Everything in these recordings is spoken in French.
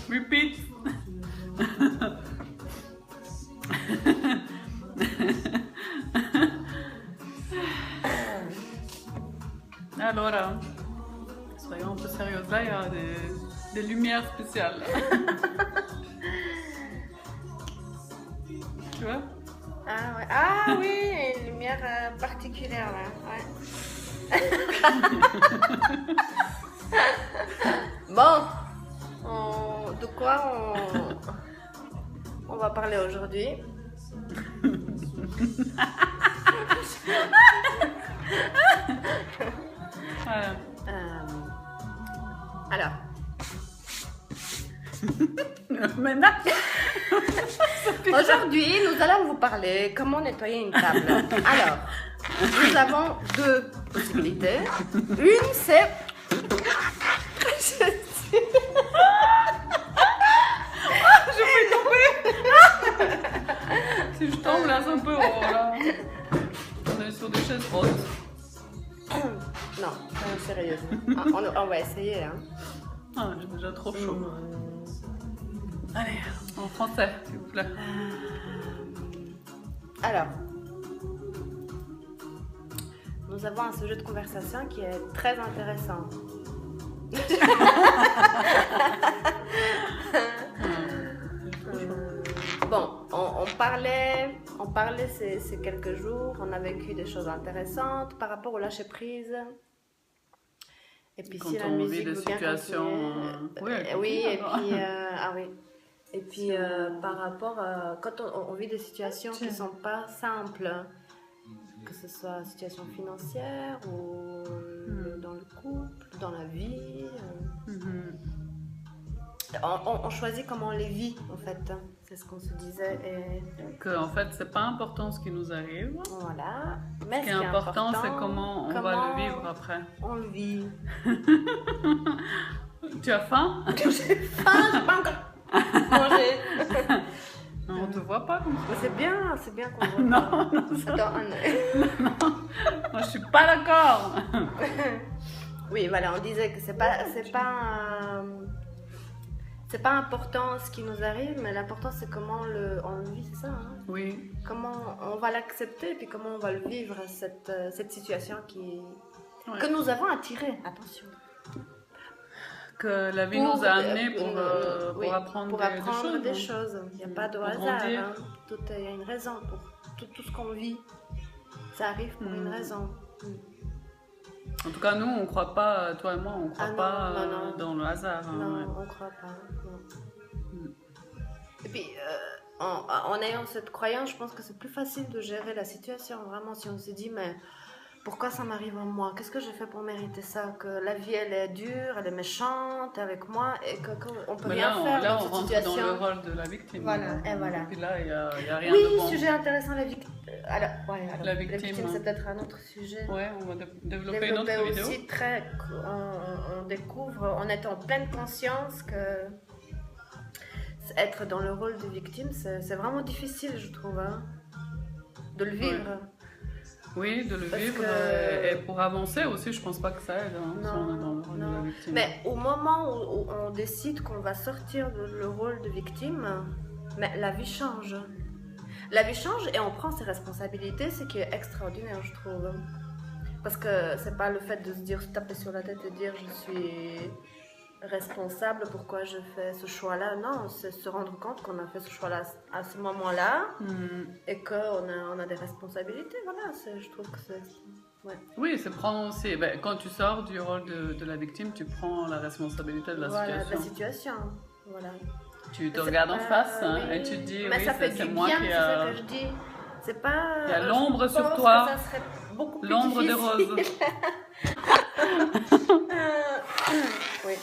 Repeat. Alors, soyons un peu sérieuses. Là, il y a des lumières spéciales. Tu vois? Ah, ouais. Ah oui, une lumière particulière là. Ouais. Bon, de quoi on va parler aujourd'hui? Voilà. Alors, Maintenant, aujourd'hui, nous allons vous parler comment nettoyer une table. Alors, nous avons deux possibilités. Une, c'est... je vais tomber. Si je tombe là, c'est un peu haut là. On est sur des chaises hautes. Non, sérieuse. Ah, on va essayer. Hein. Ah, j'ai déjà trop chaud. Allez, en français, s'il vous plaît. Alors, nous avons un sujet de conversation qui est très intéressant. Bon, on parlait ces quelques jours, on a vécu des choses intéressantes par rapport au lâcher prise. Et puis Quand si la on vit musique des veut bien situations, continuer, oui, oui, et alors. puis ah oui. Et puis par rapport quand on vit des situations qui sont pas simples, que ce soit situation financière ou dans le couple, dans la vie. On choisit comment on les vit en fait, c'est ce qu'on se disait. Et Que en fait, c'est pas important ce qui nous arrive. voilà. Mais Ce qui est important, c'est comment on va le vivre après. On le vit. Tu as faim? J'ai faim, j'ai pas encore mangé. On te voit pas comme ça. Mais c'est bien qu'on voit. Non, non, Ça donne un œil. moi je suis pas d'accord. Oui, voilà, on disait que c'est pas important ce qui nous arrive, mais l'important c'est comment on le vit, c'est ça, hein? Oui. Comment on va l'accepter et puis comment on va le vivre, cette situation Ouais. que nous avons attirée, attention. Que la vie nous a amenés pour oui, apprendre, pour apprendre des choses. Il n'y a pas de Pour hasard, grandir. hein. Il y a une raison pour tout ce qu'on vit. Ça arrive pour une raison. En tout cas, nous, on croit pas, toi et moi, on croit Ah non, pas non. dans le hasard. Hein, Non, ouais. on ne croit pas. Non. Et puis, en ayant cette croyance, je pense que c'est plus facile de gérer la situation. Vraiment, si on se dit, mais pourquoi ça m'arrive à moi? Qu'est-ce que j'ai fait pour mériter ça? Que la vie, elle est dure, elle est méchante avec moi et qu'on peut Mais rien faire là, dans on cette rentre situation. dans le rôle de la victime. Voilà, et voilà. Et puis là, il y a rien Oui, de bon. sujet intéressant, la victime. Alors, La victime, c'est peut-être un autre sujet. Ouais, on va développer une autre vidéo. Aussi on découvre, on est en pleine conscience que être dans le rôle de victime, c'est vraiment difficile, je trouve, hein, de le vivre. Oui, de le Parce vivre que- et pour avancer aussi, je pense pas que ça aide hein, si on est dans le rôle de la victime. Mais au moment où on décide qu'on va sortir de le rôle de victime, mais la vie change. La vie change et on prend ses responsabilités, ce qui est extraordinaire, je trouve. Parce que c'est pas le fait de se dire, se taper sur la tête et dire je suis responsable, pourquoi je fais ce choix-là. Non, c'est se rendre compte qu'on a fait ce choix-là à ce moment-là et qu'on a des responsabilités. Voilà, je trouve que c'est... Ouais. Oui, c'est prendre aussi. Ben, quand tu sors du rôle de la victime, tu prends la responsabilité de la Voilà, situation. de la situation. Voilà. Tu te Mais regardes en face hein, oui. et tu te dis, Mais oui, ça fait c'est du moi bien, qui c'est ça que je dis. C'est pas. Il y a l'ombre je sur pense toi. que ça serait beaucoup plus l'ombre des difficile. roses. Oui.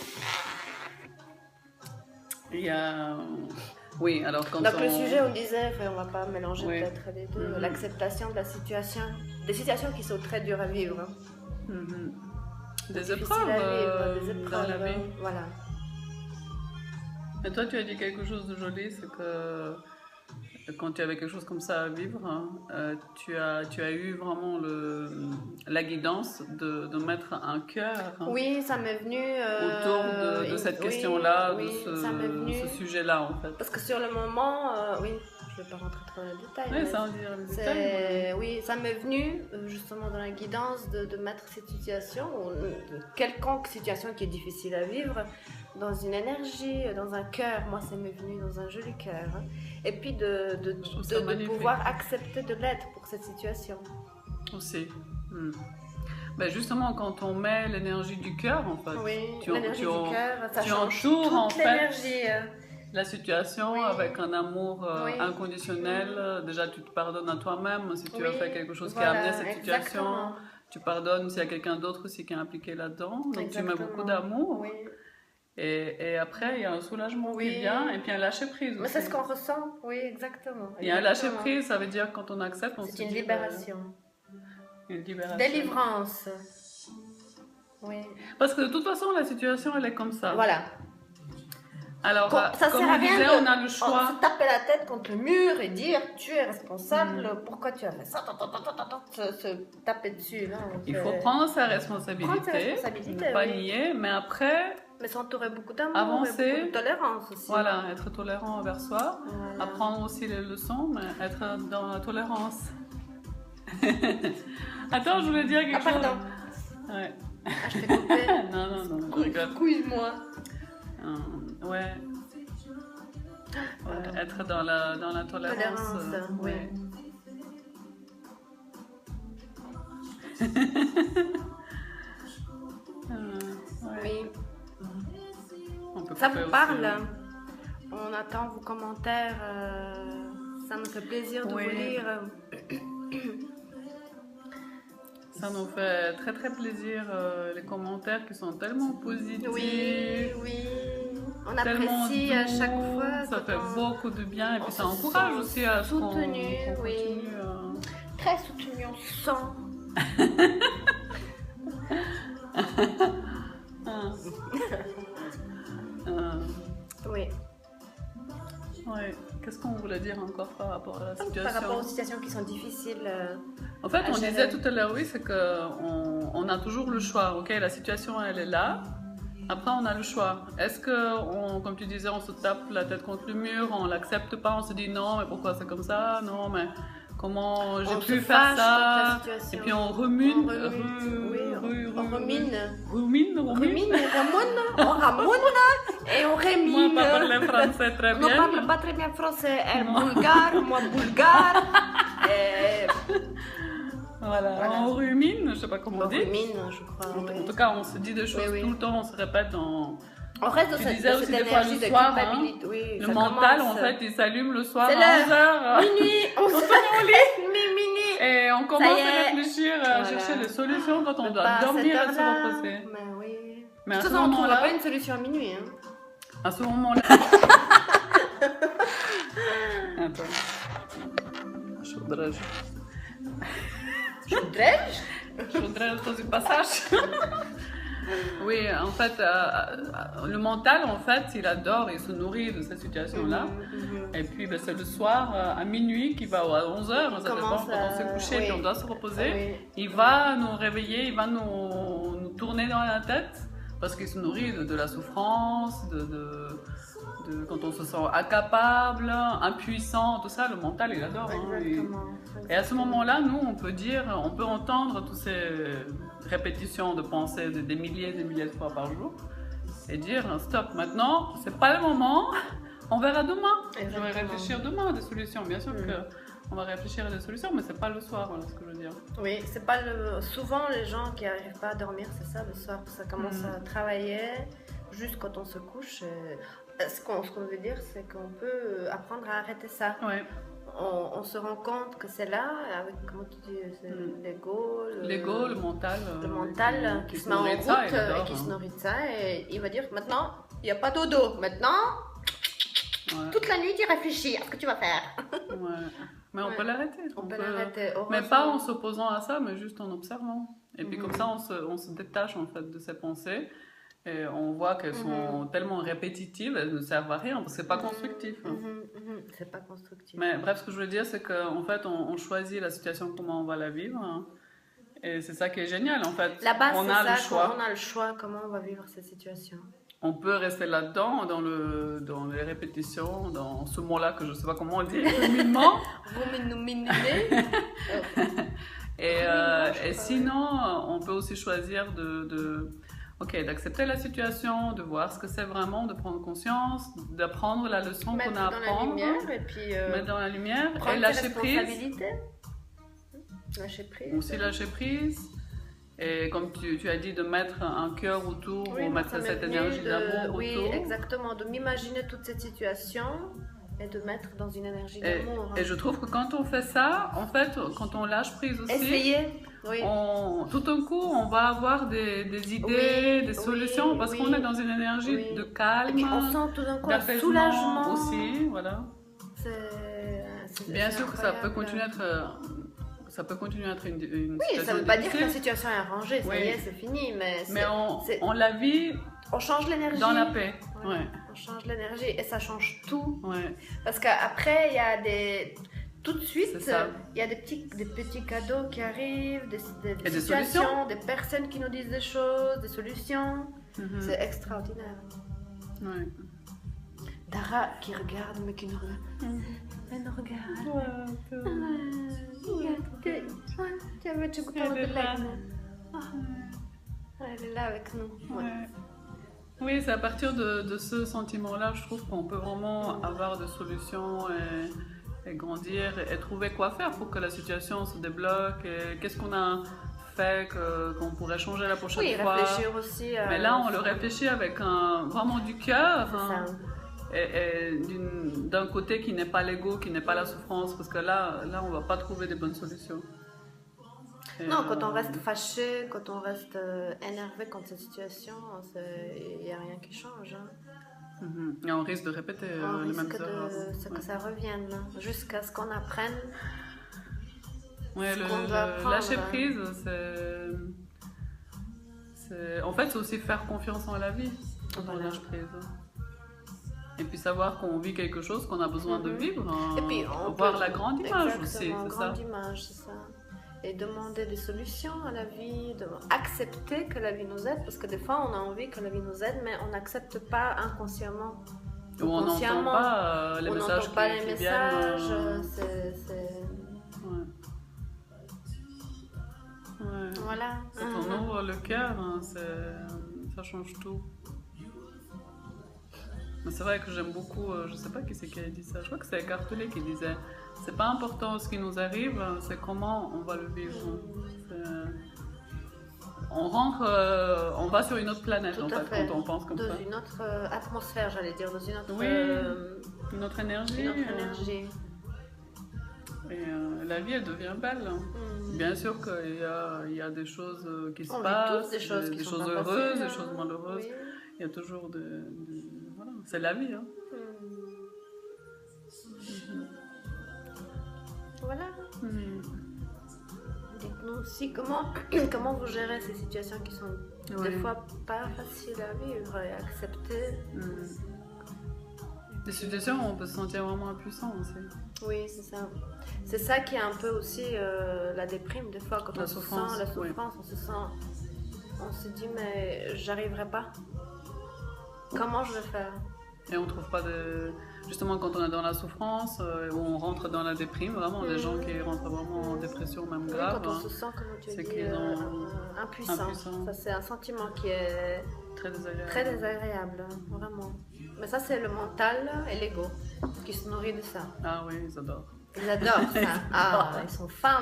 Il y a... Oui, alors quand Donc le sujet, on disait, enfin, on va pas mélanger Oui. peut-être les deux, l'acceptation de la situation, des situations qui sont très dures à vivre. Hein. Des Difficiles épreuves, à vivre, des épreuves dans la vie. Voilà. Et toi, tu as dit quelque chose de joli, c'est que quand tu avais quelque chose comme ça à vivre, tu as eu vraiment la guidance de mettre un cœur Oui, ça m'est venu autour de cette question-là, oui, de ça m'est venu. ce sujet-là en fait. Parce que sur le moment, oui, je ne vais pas rentrer trop dans les détails. Oui, mais ça en dit les détails. oui, ça m'est venu justement dans la guidance de mettre cette situation, ou quelconque situation qui est difficile à vivre, dans une énergie, dans un cœur. Moi, ça m'est venu dans un joli cœur. Hein. Et puis de pouvoir accepter de l'aide pour cette situation. Aussi. Ben justement, quand on met l'énergie du cœur, en fait, l'énergie du cœur, ça tu change entoures, toute en fait, l'énergie. La situation avec un amour inconditionnel. Déjà, tu te pardonnes à toi-même si tu as fait quelque chose qui a amené cette situation. Tu pardonnes s'il y a quelqu'un d'autre aussi qui est impliqué là-dedans. Donc, tu mets beaucoup d'amour. Oui. Et après, il y a un soulagement qui vient et puis un lâcher-prise aussi. Mais c'est ce qu'on ressent, oui, exactement. Il y a un lâcher-prise, ça veut dire quand on accepte, on se dit... C'est une libération. Une libération. Délivrance. Oui. Parce que de toute façon, la situation, elle est comme ça. Voilà. Alors, ça comme sert à on disait, on a le choix. Se taper la tête contre le mur et dire tu es responsable, pourquoi tu as fait ça, se taper dessus. Là, il faut prendre sa responsabilité, ne pas nier, mais après... Mais s'entourer beaucoup d'amour, avancer, et beaucoup de tolérance aussi. Voilà, être tolérant envers soi, apprendre aussi les leçons, mais être dans la tolérance. Attends, je voulais dire quelque chose. Pardon. Ouais. Je t'ai coupé. non, je rigole. Couille-moi. Ouais. Être dans la tolérance. Oui. Oui. Ça vous parle? On attend vos commentaires. Ça nous fait plaisir de vous lire. Ça nous fait très très plaisir les commentaires qui sont tellement positifs. Oui. On apprécie à chaque fois. Ça fait beaucoup de bien et puis ça encourage aussi à soutenu, oui. Très soutenu, on sent. Oui. Ouais. Qu'est-ce qu'on voulait dire encore par rapport à la situation? Par rapport aux situations qui sont difficiles. En fait, on disait tout à l'heure, oui, c'est qu'on a toujours le choix. Ok, la situation, elle est là. Après, on a le choix. Est-ce que, comme tu disais, on se tape la tête contre le mur, on l'accepte pas, on se dit non, mais pourquoi c'est comme ça? Non, mais comment j'ai pu faire ça? Et puis on rumine. On rumine. On ramone et on remine. Moi, pas parler français très bien. Non, parle pas très bien français. Elle bulgare, moi bulgare. Voilà, on rumine, je sais pas comment on dit. Rumine, je crois. En tout cas, on se dit des choses tout le temps, on se répète dans... On reste dans cette énergie de culpabilité. Oui, le mental, en fait, il s'allume le soir à 11h. Minuit, on se met au lit. Minuit. Et on commence à réfléchir, à chercher des solutions quand on doit dormir et se reposer. Mais oui. Mais à ce moment-là, on ne trouvera pas une solution à minuit. Hein. À ce moment-là... Attends. Chaudrège. Chaudrège dans un passage. Oui, en fait, le mental, en fait, il adore, il se nourrit de cette situation-là. Et puis, c'est le soir, à minuit, qui va à 11h, ça dépend quand on s'est couché, puis on doit se reposer. Il va nous réveiller, il va nous tourner dans la tête, parce qu'il se nourrit de la souffrance, quand on se sent incapable, impuissant, tout ça, le mental, il adore. Et à ce moment-là, nous, on peut entendre toutes ces répétitions de pensées des milliers et des milliers de fois par jour et dire stop, maintenant, c'est pas le moment, on verra demain. Je vais réfléchir demain à des solutions. Bien sûr qu'on va réfléchir à des solutions, mais c'est pas le soir, voilà ce que je veux dire. Oui, c'est pas souvent les gens qui n'arrivent pas à dormir, c'est ça, le soir, ça commence à travailler juste quand on se couche. Ce qu'on veut dire, c'est qu'on peut apprendre à arrêter ça. Ouais. On se rend compte que c'est là, avec, comment tu dis, l'ego, le mental. Le mental qui se met en route et qui se nourrit de ça. Et il va dire, maintenant, il n'y a pas dodo. Maintenant, toute la nuit, tu réfléchis à ce que tu vas faire. Mais on peut l'arrêter. On peut l'arrêter. Mais pas en s'opposant à ça, mais juste en observant. Et puis comme ça, on se détache en fait de ces pensées. Et on voit qu'elles sont tellement répétitives, elles ne servent à rien, parce que c'est pas constructif. C'est pas constructif. Mais bref, ce que je veux dire, c'est qu'en fait, on choisit la situation, comment on va la vivre. Hein. Et c'est ça qui est génial, en fait. Là-bas, on a le choix. On a le choix, comment on va vivre cette situation. On peut rester là-dedans, dans les répétitions, dans ce mot-là que je ne sais pas comment on dit, ruminement. Et sinon, on peut aussi choisir d'accepter la situation, de voir ce que c'est vraiment, de prendre conscience, d'apprendre la leçon qu'on a à apprendre. Mettre dans la lumière et lâcher prise. Aussi lâcher prise. Et comme tu as dit, de mettre un cœur autour, ou mettre cette énergie d'amour autour. Oui, exactement, de m'imaginer toute cette situation et de mettre dans une énergie d'amour. Et je trouve que quand on fait ça, en fait, quand on lâche prise aussi, tout d'un coup, on va avoir des idées, des solutions, parce qu'on est dans une énergie de calme, et puis on sent tout d'un coup un soulagement aussi, voilà. Bien sûr que ça peut continuer à être... une situation. Oui, ça ne veut pas dire que la situation est arrangée, ça y est, c'est fini. Mais on la vit. On change l'énergie. Dans la paix. Ouais. On change l'énergie et ça change tout. Ouais. Parce qu'après, il y a des. Tout de suite, il y a des petits cadeaux qui arrivent, des situations, des personnes qui nous disent des choses, des solutions. C'est extraordinaire. Ouais. Dara qui regarde, mais qui nous regarde. Elle nous regarde. Elle est là avec nous. Ouais. Oui, c'est à partir de ce sentiment-là, je trouve qu'on peut vraiment avoir des solutions et grandir et trouver quoi faire pour que la situation se débloque. Et qu'est-ce qu'on a fait qu'on pourrait changer la prochaine fois. Réfléchir aussi. Mais là, on le réfléchit avec vraiment du cœur. Et d'un côté qui n'est pas l'ego, qui n'est pas la souffrance, parce que là on ne va pas trouver des bonnes solutions. Non, quand on reste fâché, quand on reste énervé contre cette situation, il n'y a rien qui change. Hein. Et on risque de répéter les mêmes erreurs. Que ça revienne, jusqu'à ce qu'on apprenne. Oui, lâcher prise, en fait, c'est aussi faire confiance en la vie quand on lâche prise. Et puis savoir qu'on vit quelque chose qu'on a besoin de vivre. Et puis voir la grande image aussi, c'est ça. Image, c'est ça. Et demander des solutions à la vie, accepter que la vie nous aide, parce que des fois on a envie que la vie nous aide, mais on n'accepte pas inconsciemment. Ou on n'entend pas les messages qui viennent. Voilà. Quand on ouvre le cœur, ça change tout. Mais c'est vrai que j'aime beaucoup, je sais pas qui c'est qui a dit ça, je crois que c'est Eckhart Tolle qui disait c'est pas important ce qui nous arrive, c'est comment on va le vivre. On va sur une autre planète en fait, quand on pense comme ça. Dans une autre atmosphère, j'allais dire, dans une autre, une autre énergie. Et la vie, elle devient belle. Bien sûr qu'il y a des choses qui se passent, des choses heureuses, des choses malheureuses. Oui. Il y a toujours voilà, c'est la vie. Hein. Voilà. Dites-nous aussi comment vous gérez ces situations qui sont des fois pas faciles à vivre et à accepter. Des situations où on peut se sentir vraiment impuissant aussi. Oui, c'est ça. C'est ça qui est un peu aussi la déprime des fois, quand on se sent la souffrance, on se dit mais j'arriverai pas. Comment je vais faire? Et on trouve pas justement quand on est dans la souffrance, où on rentre dans la déprime, vraiment des gens qui rentrent vraiment en dépression même grave. Quand on se sent, comme tu dis, impuissant. Ça c'est un sentiment qui est très désagréable, vraiment. Mais ça c'est le mental et l'ego qui se nourrit de ça. Ah oui, ils adorent. Ils adorent ça. Ils sont fans.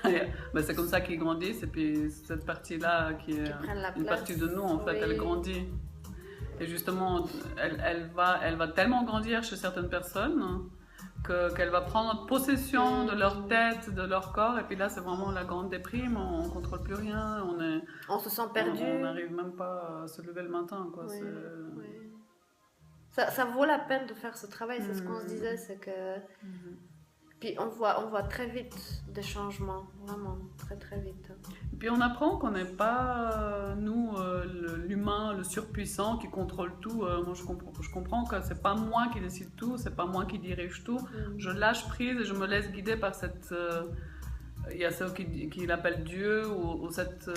Ben, c'est comme ça qu'ils grandissent et puis cette partie-là qui est une partie de nous en fait, elle grandit. Et justement, elle va tellement grandir chez certaines personnes qu'elle va prendre possession de leur tête, de leur corps. Et puis là, c'est vraiment la grande déprime. On ne contrôle plus rien. On se sent perdu. On n'arrive même pas à se lever le matin. Quoi. Ça vaut la peine de faire ce travail. C'est ce qu'on se disait. C'est que... Puis on voit très vite des changements, vraiment, très très vite. Et puis on apprend qu'on n'est pas, nous, l'humain, le surpuissant qui contrôle tout. Moi, je comprends que c'est pas moi qui décide tout, c'est pas moi qui dirige tout. Je lâche prise et je me laisse guider par cette... il y a ceux qui l'appellent Dieu ou cette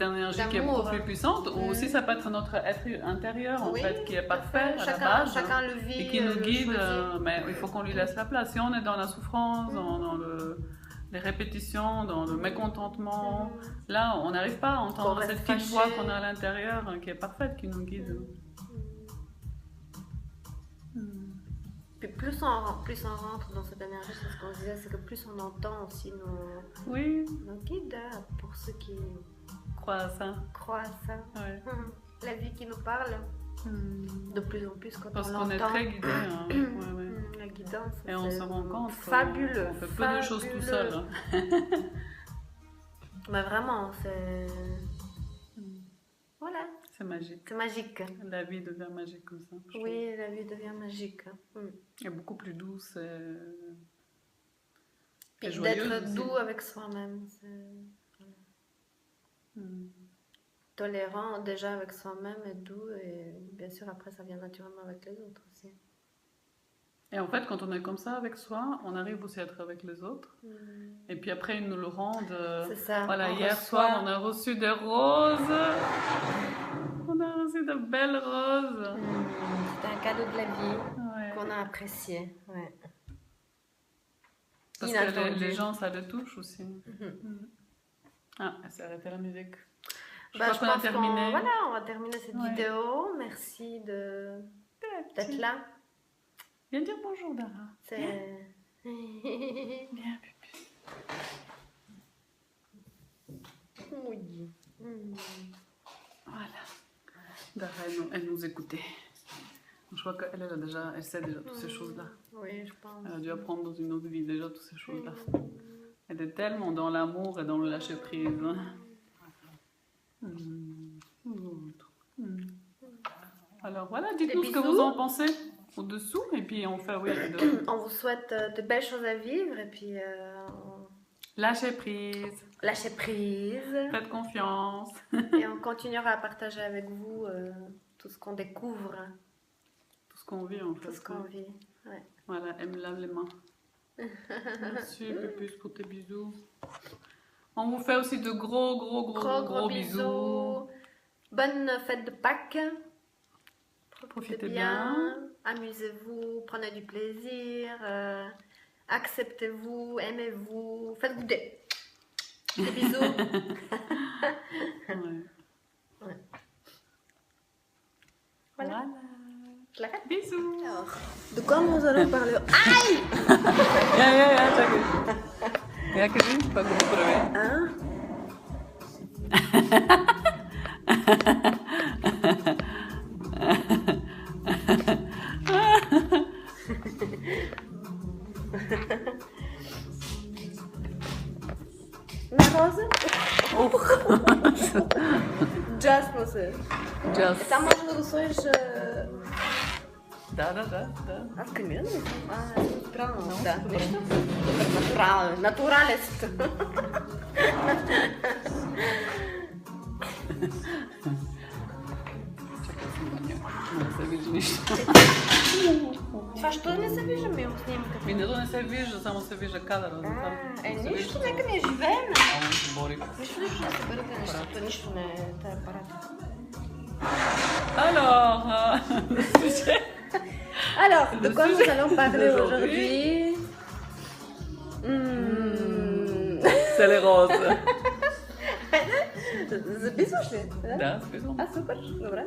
énergie qui est beaucoup plus puissante. Ou aussi ça peut être notre être intérieur en fait, qui est parfait à la base chacun le vit, et qui nous guide. Mais il faut qu'on lui laisse la place. Si on est dans la souffrance, dans les répétitions, dans le mécontentement, là on n'arrive pas à entendre cette petite voix qu'on a à l'intérieur qui est parfaite, qui nous guide. Puis plus on rentre dans cette énergie, c'est ce qu'on disait, c'est que plus on entend aussi nos guides, pour ceux qui croient à ça. Ouais. La vie qui nous parle, de plus en plus quand parce on qu'on l'entend. Est très guidé. Hein. La guidance, et on se rend compte fabuleux. On fait peu de choses tout seul. Hein. Mais vraiment, c'est... Voilà. C'est magique. C'est magique. La vie devient magique comme ça. Oui, la vie devient magique. Et beaucoup plus douce et d'être doux avec soi-même. Tolérant déjà avec soi-même et doux. Et bien sûr, après, ça vient naturellement avec les autres aussi. Et en fait, quand on est comme ça avec soi, on arrive aussi à être avec les autres. Et puis après, ils nous le rendent. C'est ça. Voilà, hier soir, on a reçu des roses. On a reçu de belles roses. C'était un cadeau de la vie qu'on a apprécié. Ouais. Parce que les gens, ça les touche aussi. Ah, elle s'est arrêtée la musique. Je crois qu'on a terminé. Voilà, on va terminer cette vidéo. Merci d'être là. Viens dire bonjour, Dara. Viens, Pupu. Oui. Voilà. Dara, elle nous écoutait. Je crois qu'elle elle sait déjà toutes ces choses-là. Oui, je pense. Elle a dû apprendre dans une autre vie déjà toutes ces choses-là. Elle est tellement dans l'amour et dans le lâcher-prise. Alors voilà, dites-nous ce que vous en pensez au-dessous et puis on fait on vous souhaite de belles choses à vivre et puis lâchez prise. Lâchez prise. Faites confiance. Et on continuera à partager avec vous tout ce qu'on découvre. Tout ce qu'on vit en fait. Tout ce qu'on vit, Voilà, elle me lave les mains. Merci Pupus pour tes bisous. On vous fait aussi de gros bisous. Bonne fête de Pâques. Profitez bien. Amusez-vous, prenez du plaisir. Acceptez-vous, aimez-vous. Faites-vous des bisous. Voilà. Bisous. Alors, de quoi nous allons parler? Aïe! Yakin pas gros problème. Hein? Na rosa? Just não sei. Just. Está mais reduções. Dá. Ah, que mesmo? Ah, natural. Não, dá. Natural. Naturalist. Faz tudo na cerveja mesmo, snimka. Ainda na cerveja, samo cerveja kada. Ništa neka mi je živena. Борик. Ništa ne saberte ništa ne taj aparat. Alors, de quoi nous allons parler aujourd'hui? C'est les roses. Записываешь ли? Да, записывам. А, супер, добре.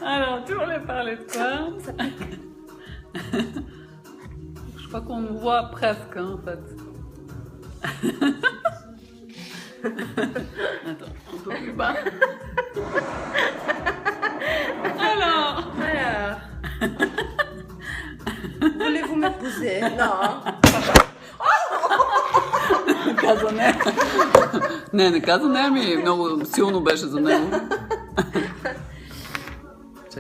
Alors, tu voulais parler de quoi? Je crois qu'on nous voit presque, hein, en fait. Attends, un peu plus bas. Alors. Voulez-vous m'épouser? Non. Каза не. Не каза не, много силно беше за него.